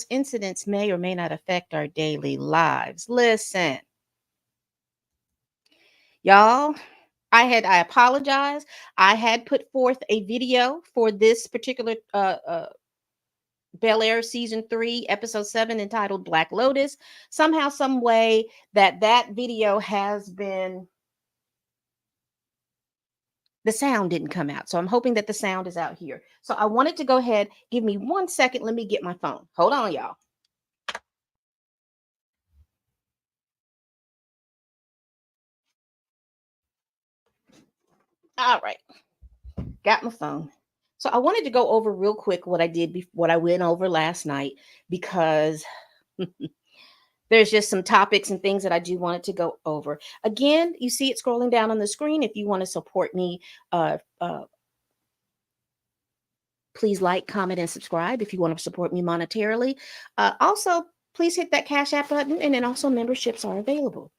sports incidents may or may not affect our daily lives. Listen, y'all, I apologize. I had put forth a video for this particular Bel Air season 3, episode 7, entitled Black Lotus. Somehow, some way that video has been, the sound didn't come out. So I'm hoping that the sound is out here. So I wanted to go ahead, give me 1 second. Let me get my phone. Hold on, y'all. All right. Got my phone. So I wanted to go over real quick what I did, what I went over last night, because there's just some topics and things that I do wanted to go over. Again, you see it scrolling down on the screen. If you want to support me, please like, comment, and subscribe if you want to support me monetarily. Also, please hit that Cash App button, and then also memberships are available.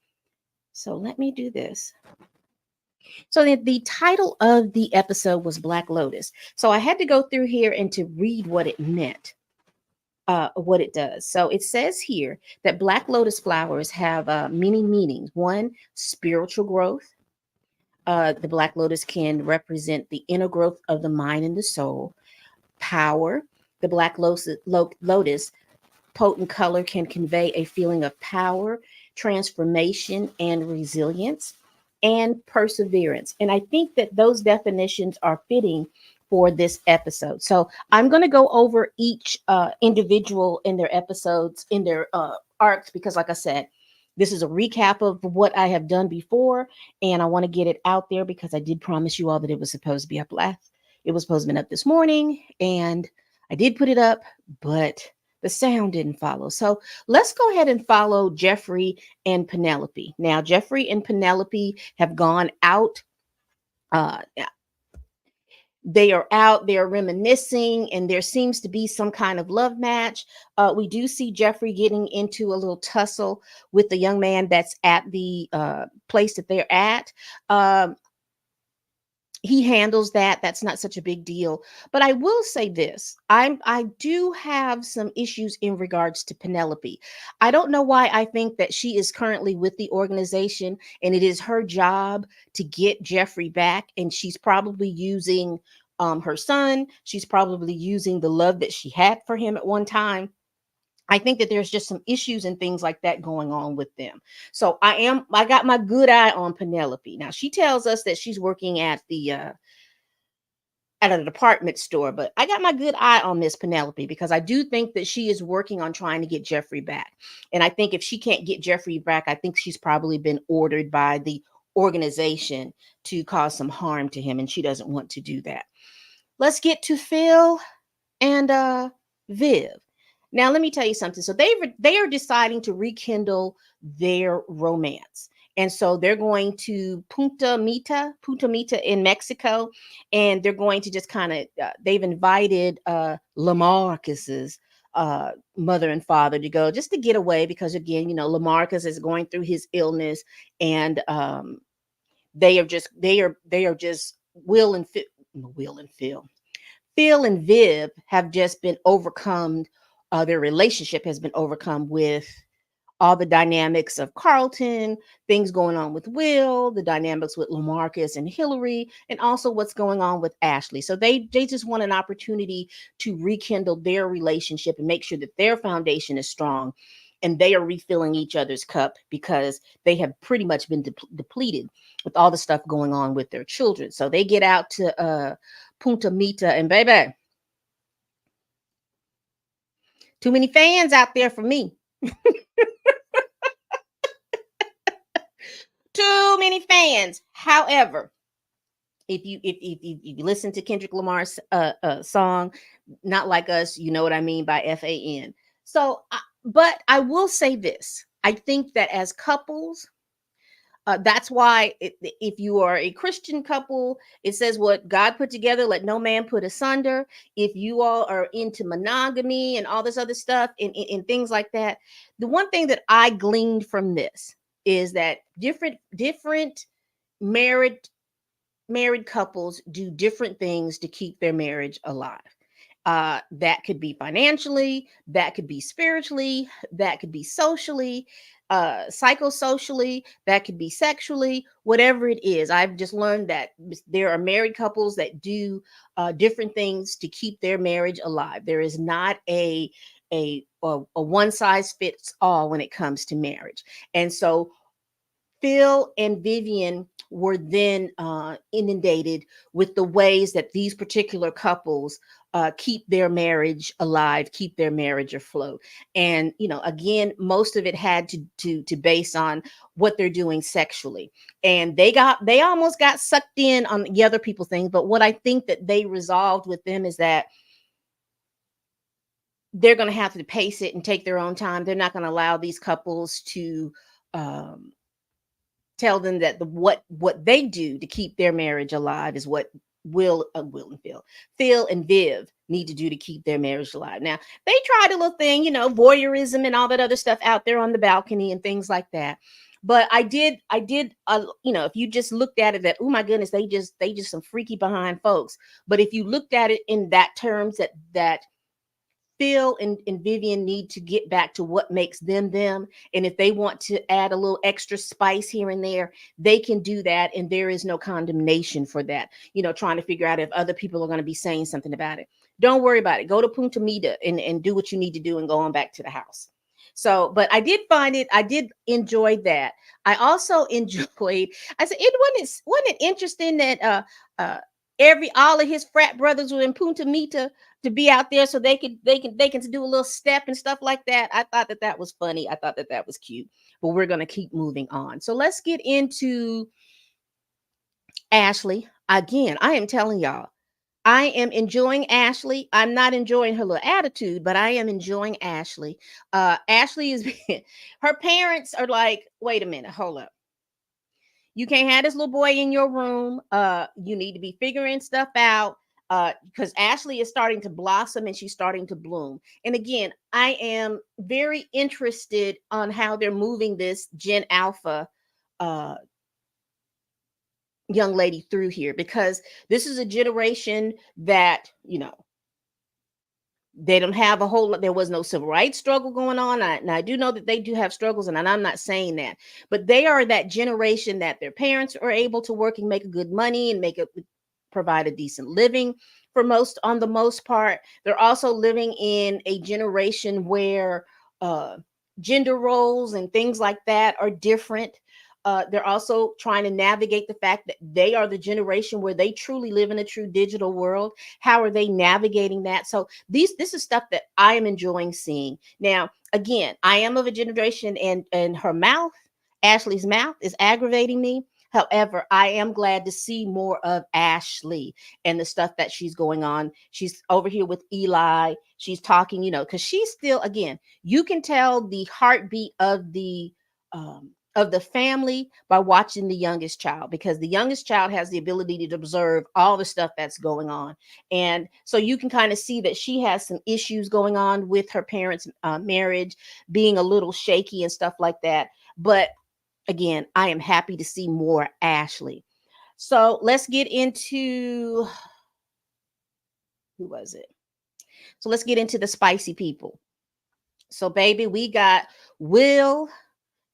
So let me do this. So the title of the episode was Black Lotus. So I had to go through here and to read what it meant, what it does. So it says here that Black Lotus flowers have many meanings. One, spiritual growth. The Black Lotus can represent the inner growth of the mind and the soul. Power. The Black Lotus potent color can convey a feeling of power, transformation, and resilience, and perseverance. And I think that those definitions are fitting for this episode. So I'm going to go over each individual in their episodes, in their arcs, because like I said, this is a recap of what I have done before, and I want to get it out there because I did promise you all that it was supposed to be up last. It was supposed to be up this morning, and I did put it up, but the sound didn't follow. So let's go ahead and follow Jeffrey and Penelope. Now, Jeffrey and Penelope have gone out. They are out, they're reminiscing, and there seems to be some kind of love match. We do see Jeffrey getting into a little tussle with the young man that's at the place that they're at. He handles that. That's not such a big deal. But I will say this. I do have some issues in regards to Penelope. I don't know why I think that she is currently with the organization and it is her job to get Jeffrey back. And she's probably using her son. She's probably using the love that she had for him at one time. I think that there's just some issues and things like that going on with them. So I got my good eye on Penelope. Now she tells us that she's working at a department store, but I got my good eye on Miss Penelope because I do think that she is working on trying to get Jeffrey back. And I think if she can't get Jeffrey back, I think she's probably been ordered by the organization to cause some harm to him, and she doesn't want to do that. Let's get to Phil and Viv. Now, let me tell you something. So they are deciding to rekindle their romance. And so they're going to Punta Mita in Mexico. And they're going to just kind of, they've invited Lamarcus's mother and father to go just to get away because, again, Lamarcus is going through his illness. And they are just Will and Phil. Phil and Viv have just been overcome. Their relationship has been overcome with all the dynamics of Carlton, things going on with Will, the dynamics with Lamarcus and Hillary, and also what's going on with Ashley. So they just want an opportunity to rekindle their relationship and make sure that their foundation is strong. And they are refilling each other's cup because they have pretty much been depleted with all the stuff going on with their children. So they get out to Punta Mita, and baby, too many fans out there for me. Too many fans. However, if you listen to Kendrick Lamar's song, Not Like Us, you know what I mean by FAN. So, but I will say this. I think that as couples, that's why if you are a Christian couple, it says what God put together, let no man put asunder. If you all are into monogamy and all this other stuff and things like that, the one thing that I gleaned from this is that different married couples do different things to keep their marriage alive. That could be financially, that could be spiritually, that could be socially, psychosocially, that could be sexually, whatever it is. I've just learned that there are married couples that do different things to keep their marriage alive. There is not a one size fits all when it comes to marriage. And so Phil and Vivian were then inundated with the ways that these particular couples keep their marriage alive, keep their marriage afloat. And again, most of it had to base on what they're doing sexually. And they almost got sucked in on the other people's things. But what I think that they resolved with them is that they're going to have to pace it and take their own time. They're not going to allow these couples to um, tell them that what they do to keep their marriage alive is what Will and Phil and Viv need to do to keep their marriage alive. Now they tried a little thing, voyeurism and all that other stuff out there on the balcony and things like that. But I did, if you just looked at it, that, oh my goodness, they just some freaky behind folks. But if you looked at it in that terms, that Phil and Vivian need to get back to what makes them them. And if they want to add a little extra spice here and there, they can do that. And there is no condemnation for that. Trying to figure out if other people are going to be saying something about it. Don't worry about it. Go to Punta Mita and do what you need to do and go on back to the house. So, but I did enjoy that. I also enjoyed, I said, wasn't it interesting that uh all of his frat brothers were in Punta Mita to be out there so they can do a little step and stuff like that. I thought that was funny. I thought that was cute. But we're going to keep moving on. So let's get into Ashley. Again, I am telling y'all, I am enjoying Ashley. I'm not enjoying her little attitude, but I am enjoying Ashley. Ashley is her parents are like, wait a minute, hold up. You can't have this little boy in your room. You need to be figuring stuff out. Because Ashley is starting to blossom and she's starting to bloom. And again, I am very interested on how they're moving this Gen Alpha uh, young lady through here, because this is a generation that, they don't have a whole lot. There was no civil rights struggle going on. And I do know that they do have struggles, and I'm not saying that, but they are that generation that their parents are able to work and make a good money and provide a decent living on the most part. They're also living in a generation where gender roles and things like that are different. They're also trying to navigate the fact that they are the generation where they truly live in a true digital world. How are they navigating that? So this is stuff that I am enjoying seeing. Now, again, I am of a generation, and her mouth, Ashley's mouth, is aggravating me. However, I am glad to see more of Ashley and the stuff that she's going on. She's over here with Eli. She's talking, because she's still, again, you can tell the heartbeat of the family by watching the youngest child, because the youngest child has the ability to observe all the stuff that's going on. And so you can kind of see that she has some issues going on with her parents' marriage being a little shaky and stuff like that. But again, I am happy to see more Ashley. So let's get into, who was it? So let's get into the spicy people. So baby, we got Will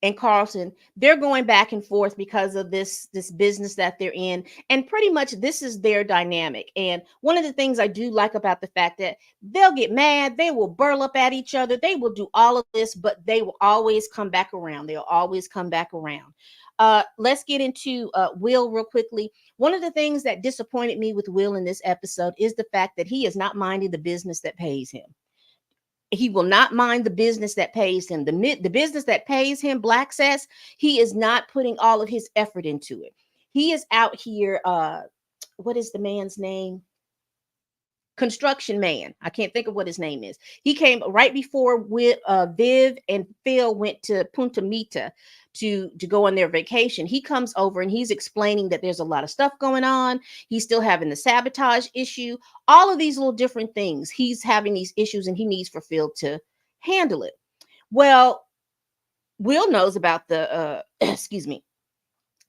and Carlton. They're going back and forth because of this business that they're in, and pretty much this is their dynamic. And one of the things I do like about the fact that they'll get mad, they will burl up at each other, they will do all of this, but they will always come back around. They'll always come back around. Let's get into Will real quickly. One of the things that disappointed me with Will in this episode is the fact that he is not minding the business that pays him. He will not mind the business that pays him. The business that pays him, Black says, he is not putting all of his effort into it. He is out here. What is the man's name? Construction man. I can't think of what his name is. He came right before with Viv and Phil went to Punta Mita to go on their vacation. He comes over and he's explaining that there's a lot of stuff going on. He's still having the sabotage issue. All of these little different things. He's having these issues and he needs for Phil to handle it. Well, Will knows about the excuse me.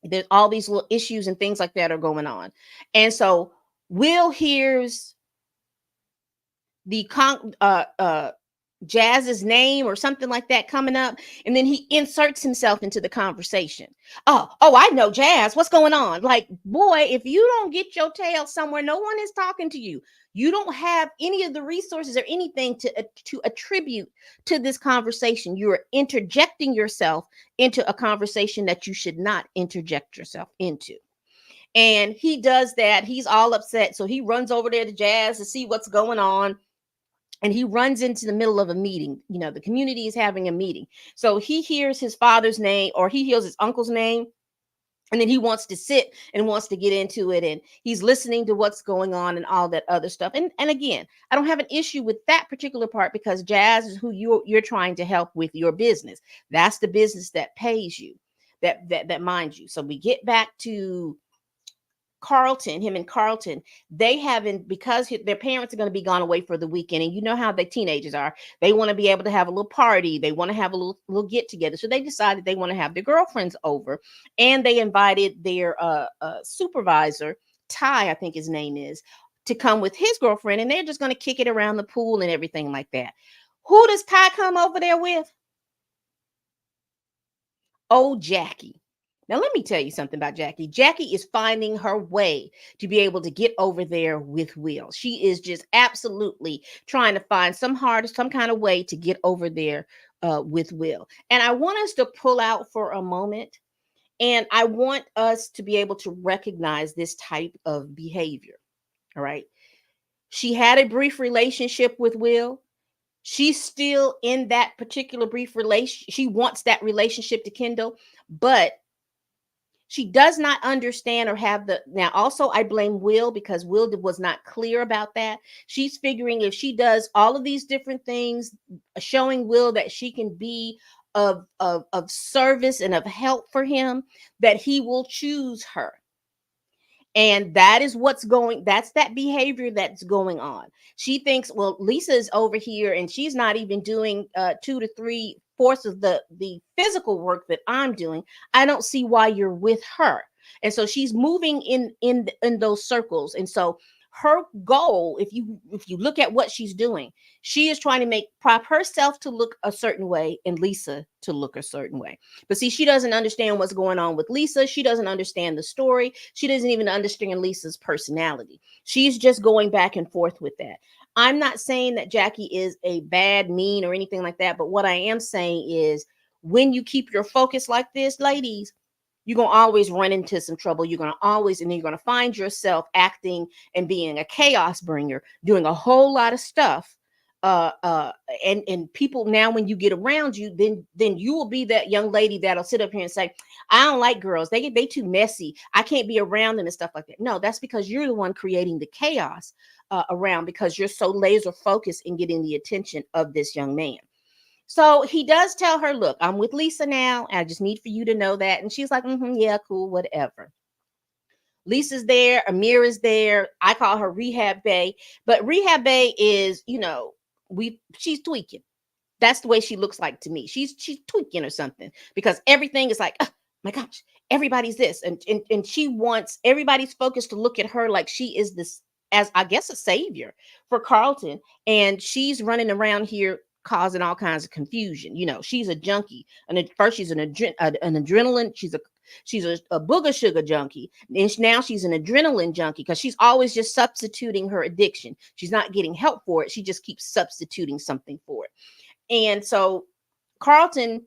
There's all these little issues and things like that are going on. And so Will hears Jazz's name or something like that coming up, and then he inserts himself into the conversation. Oh, I know Jazz. What's going on? Like, boy, if you don't get your tail somewhere, no one is talking to you. You don't have any of the resources or anything to attribute to this conversation. You're interjecting yourself into a conversation that you should not interject yourself into. And he does that. He's all upset. So he runs over there to Jazz to see what's going on, and he runs into the middle of a meeting. The community is having a meeting. So he hears his father's name, or he hears his uncle's name, and then he wants to sit and wants to get into it, and he's listening to what's going on and all that other stuff. And again, I don't have an issue with that particular part, because Jazz is who you're trying to help with your business. That's the business that pays you, that minds you. So we get back to Carlton, him and Carlton. They haven't, because their parents are going to be gone away for the weekend, and you know how the teenagers are. They want to be able to have a little party. They want to have a little get together. So they decided they want to have their girlfriends over, and they invited their supervisor, Ty, I think his name is, to come with his girlfriend, and they're just going to kick it around the pool and everything like that. Who does Ty come over there with? Oh, Jackie. Now, let me tell you something about Jackie. Jackie is finding her way to be able to get over there with Will. She is just absolutely trying to find some kind of way to get over there with Will. And I want us to pull out for a moment, and I want us to be able to recognize this type of behavior. All right. She had a brief relationship with Will. She's still in that particular brief relation. She wants that relationship to kindle, but she does not understand or have the. Now, also, I blame Will, because Will was not clear about that. She's figuring if she does all of these different things, showing Will that she can be of service and of help for him, that he will choose her. And that is that's that behavior that's going on. She thinks, well, Lisa's over here and she's not even doing 2 to 3 fourths of the physical work that I'm doing. I don't see why you're with her. And so she's moving in those circles. And so her goal, if you look at what she's doing, she is trying to prop herself to look a certain way and Lisa to look a certain way. But see, she doesn't understand what's going on with Lisa. She doesn't understand the story. She doesn't even understand Lisa's personality. She's just going back and forth with that. I'm not saying that Jackie is a bad, mean, or anything like that. But what I am saying is, when you keep your focus like this, ladies, you're going to always run into some trouble. You're going to always, and then you're going to find yourself acting and being a chaos bringer, doing a whole lot of stuff. And people, now when you get around you, then you will be that young lady that'll sit up here and say, I don't like girls. They too messy. I can't be around them and stuff like that. No, that's because you're the one creating the chaos around, because you're so laser focused in getting the attention of this young man. So he does tell her, look, I'm with Lisa now. I just need for you to know that. And she's like, yeah, cool, whatever. Lisa's there. Amir is there. I call her Rehab Bay. But Rehab Bay is, she's tweaking. That's the way she looks like to me. She's tweaking or something, because everything is like, oh my gosh, everybody's this. And she wants everybody's focus to look at her like she is this, as I guess, a savior for Carlton. And she's running around here causing all kinds of confusion. She's a junkie. And at first she's an adrenaline. She's a booger sugar junkie. And now she's an adrenaline junkie, because she's always just substituting her addiction. She's not getting help for it. She just keeps substituting something for it. And so Carlton,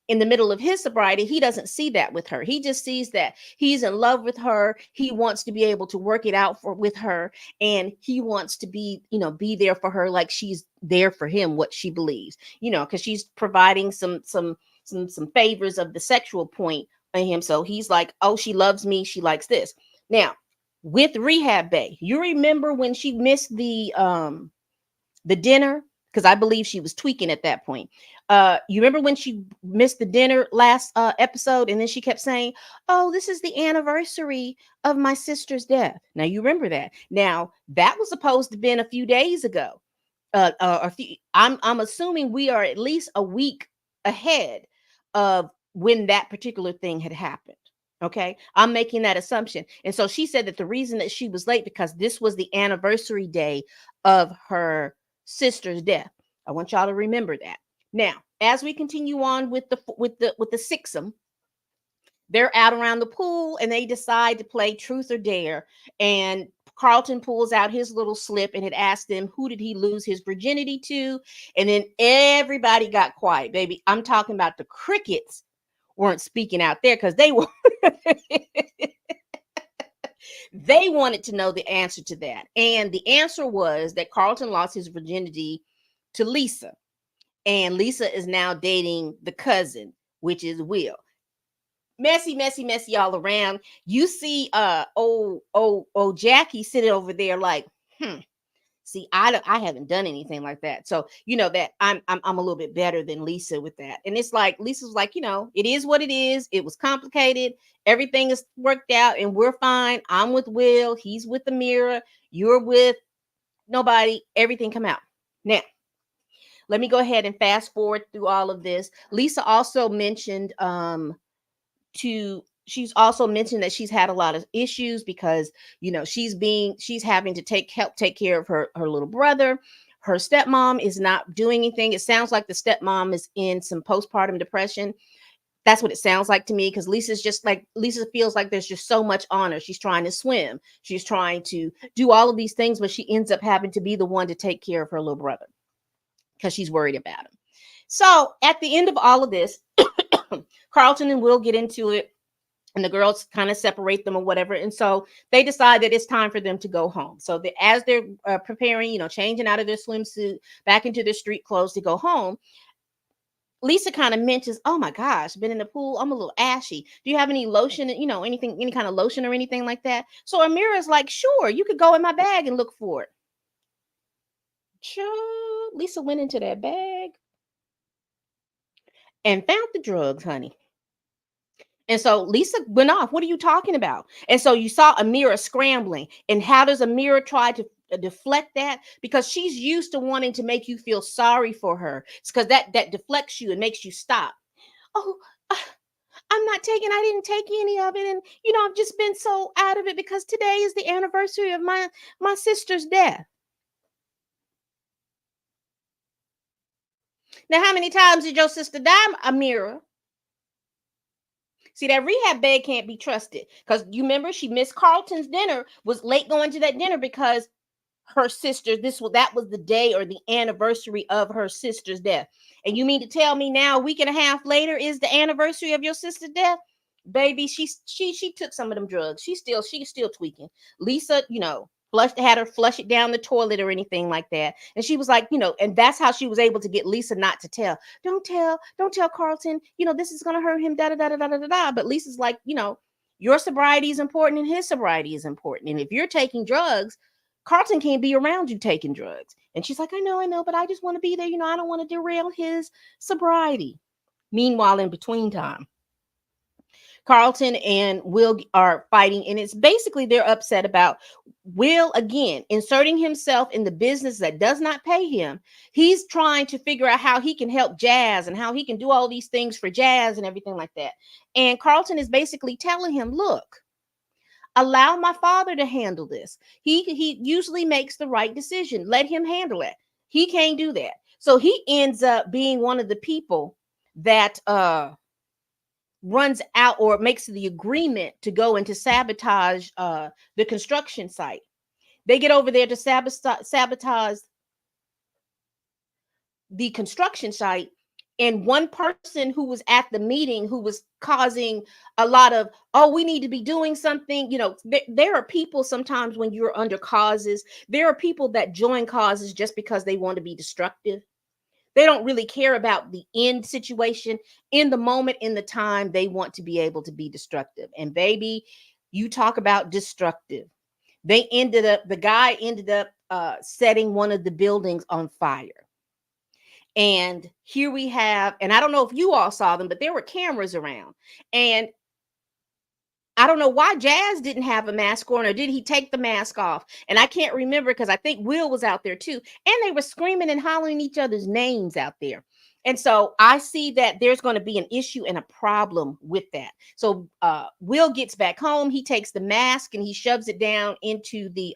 in the middle of his sobriety, he doesn't see that with her. He just sees that he's in love with her. He wants to be able to work it out with her. And he wants to be there for her, like she's there for him, what she believes, because she's providing some favors of the sexual point on him. So he's like, oh, she loves me. She likes this. Now, with Rehab Bay, you remember when she missed the dinner? Because I believe she was tweaking at that point. You remember when she missed the dinner last episode, and then she kept saying, oh, this is the anniversary of my sister's death. Now, you remember that. Now, that was supposed to have been a few days ago. I'm assuming we are at least a week ahead of when that particular thing had happened. Okay, I'm making that assumption. And so she said that the reason that she was late, because this was the anniversary day of her sister's death. I want y'all to remember that. Now, as we continue on with the sixum, they're out around the pool and they decide to play truth or dare. And Carlton pulls out his little slip and it asked them who did he lose his virginity to. And then everybody got quiet, baby. I'm talking about the crickets weren't speaking out there because they were they wanted to know the answer to that. And the answer was that Carlton lost his virginity to Lisa. And Lisa is now dating the cousin, which is Will. Messy, messy, messy all around. You see old Jackie sitting over there like, see, I haven't done anything like that. So you know that I'm a little bit better than Lisa with that. And it's like Lisa's like, it is what it is. It was complicated. Everything is worked out and we're fine. I'm with Will, he's with Amira, you're with nobody, everything come out. Now, let me go ahead and fast forward through all of this. Lisa also mentioned she's also mentioned that she's had a lot of issues because she's having to help take care of her little brother. Her stepmom is not doing anything. It sounds like the stepmom is in some postpartum depression. That's what it sounds like to me, because Lisa feels like there's just so much on her. She's trying to swim, she's trying to do all of these things, but she ends up having to be the one to take care of her little brother because she's worried about him. So at the end of all of this, Carlton and Will get into it and the girls kind of separate them or whatever. And so they decide that it's time for them to go home. So as they're preparing, changing out of their swimsuit back into their street clothes to go home, Lisa kind of mentions, oh my gosh, been in the pool, I'm a little ashy. Do you have any lotion, anything, any kind of lotion or anything like that? So Amira's like, sure, you could go in my bag and look for it. Sure. Lisa went into that bag and found the drugs, honey. And so Lisa went off. What are you talking about? And so you saw Amira scrambling. And how does Amira try to deflect that? Because she's used to wanting to make you feel sorry for her. It's because that deflects you and makes you stop. Oh, I didn't take any of it. And, I've just been so out of it because today is the anniversary of my sister's death. Now, how many times did your sister die, Amira? See, that rehab bed can't be trusted because you remember she missed Carlton's dinner, was late going to that dinner because her sister, that was the day or the anniversary of her sister's death. And you mean to tell me now, a week and a half later, is the anniversary of your sister's death? Baby, she took some of them drugs. She's still tweaking. Lisa, had her flush it down the toilet or anything like that. And she was like, and that's how she was able to get Lisa not to tell. Don't tell Carlton, this is going to hurt him, da, da, da, da, da, da, da. But Lisa's like, your sobriety is important and his sobriety is important. And if you're taking drugs, Carlton can't be around you taking drugs. And she's like, I know, but I just want to be there. I don't want to derail his sobriety. Meanwhile, in between time, Carlton and Will are fighting, and it's basically they're upset about Will again inserting himself in the business that does not pay him. He's trying to figure out how he can help Jazz and how he can do all these things for Jazz and everything like that. And Carlton is basically telling him, look, allow my father to handle this. He usually makes the right decision. Let him handle it. He can't do that. So he ends up being one of the people that runs out or makes the agreement to go and to sabotage the construction site. They get over there to sabotage the construction site, and one person who was at the meeting who was causing a lot of, we need to be doing something, there are people sometimes when you're under causes, there are people that join causes just because they want to be destructive. They don't really care about the end situation. In the moment, in the time, they want to be able to be destructive. And baby, you talk about destructive. The guy ended up setting one of the buildings on fire. And here we have, and I don't know if you all saw them, but there were cameras around. And I don't know why Jazz didn't have a mask on, or did he take the mask off? And I can't remember because I think Will was out there too. And they were screaming and hollering each other's names out there. And so I see that there's going to be an issue and a problem with that. So Will gets back home. He takes the mask and he shoves it down into the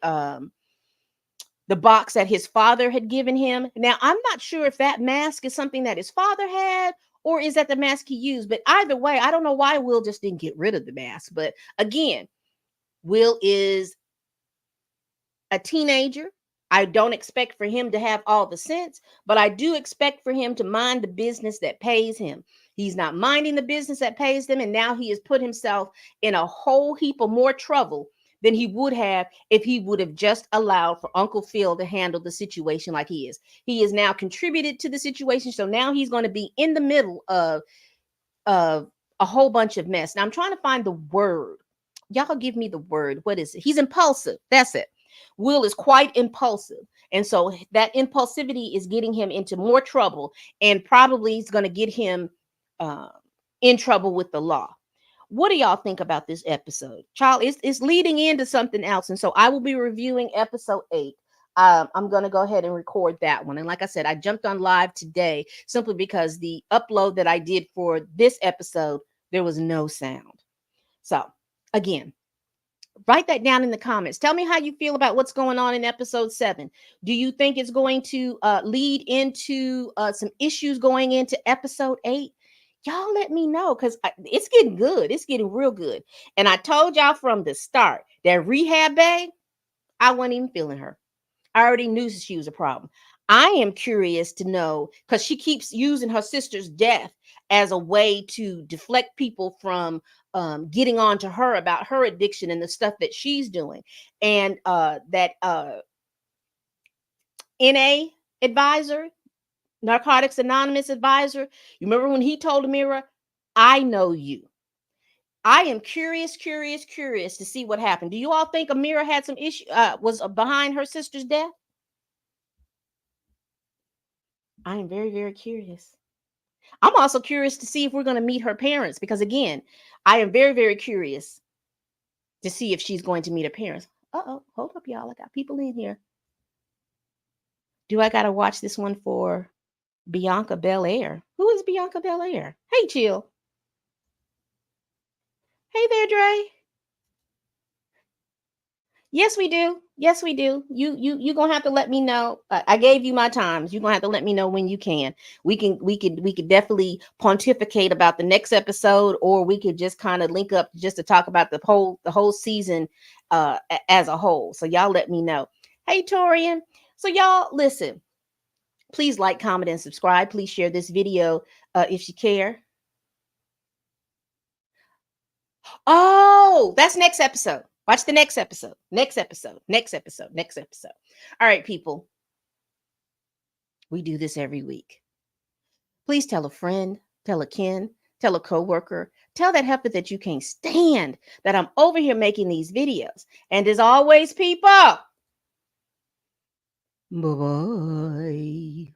the box that his father had given him. Now, I'm not sure if that mask is something that his father had or is that the mask he used, but either way, I don't know why Will just didn't get rid of the mask. But again, Will is a teenager. I don't expect for him to have all the sense, but I do expect for him to mind the business that pays him. He's not minding the business that pays them, and now he has put himself in a whole heap of more trouble than he would have if he would have just allowed for Uncle Phil to handle the situation like he is. He is now contributed to the situation, so now he's going to be in the middle of a whole bunch of mess. Now I'm trying to find the word. Y'all give me the word. What is it? He's impulsive. That's it. Will is quite impulsive. And so that impulsivity is getting him into more trouble and probably is going to get him uh, in trouble with the law. What do y'all think about this episode? Child, it's leading into something else. And so I will be reviewing episode 8. I'm going to go ahead and record that one. And like I said, I jumped on live today simply because the upload that I did for this episode, there was no sound. So again, write that down in the comments. Tell me how you feel about what's going on in episode 7. Do you think it's going to lead into some issues going into episode 8? Y'all let me know because it's getting good. It's getting real good. And I told y'all from the start that rehab babe, I wasn't even feeling her. I already knew she was a problem. I am curious to know because she keeps using her sister's death as a way to deflect people from getting on to her about her addiction and the stuff that she's doing. And that NA advisor, Narcotics Anonymous advisor, you remember when he told Amira, I know you. I am curious to see what happened. Do you all think Amira had some issue, was behind her sister's death? I am very curious. I'm also curious to see if we're going to meet her parents because, again, I am very curious to see if she's going to meet her parents. Uh-oh, hold up, y'all. I got people in here. Do I got to watch this one for Bianca Bel Air? Who is Bianca Bel Air? Hey, Chill. Hey there, Dre. Yes, we do. Yes, we do. You gonna have to let me know. I gave you my times. You're gonna have to let me know when you can. We could definitely pontificate about the next episode, or we could just kind of link up just to talk about the whole season as a whole. So y'all let me know. Hey, Torian. So y'all listen. Please like, comment, and subscribe. Please share this video if you care. Oh, that's next episode. Watch the next episode. Next episode. Next episode. Next episode. All right, people. We do this every week. Please tell a friend, tell a kin, tell a coworker, tell that heifer that you can't stand that I'm over here making these videos. And as always, people, bye-bye.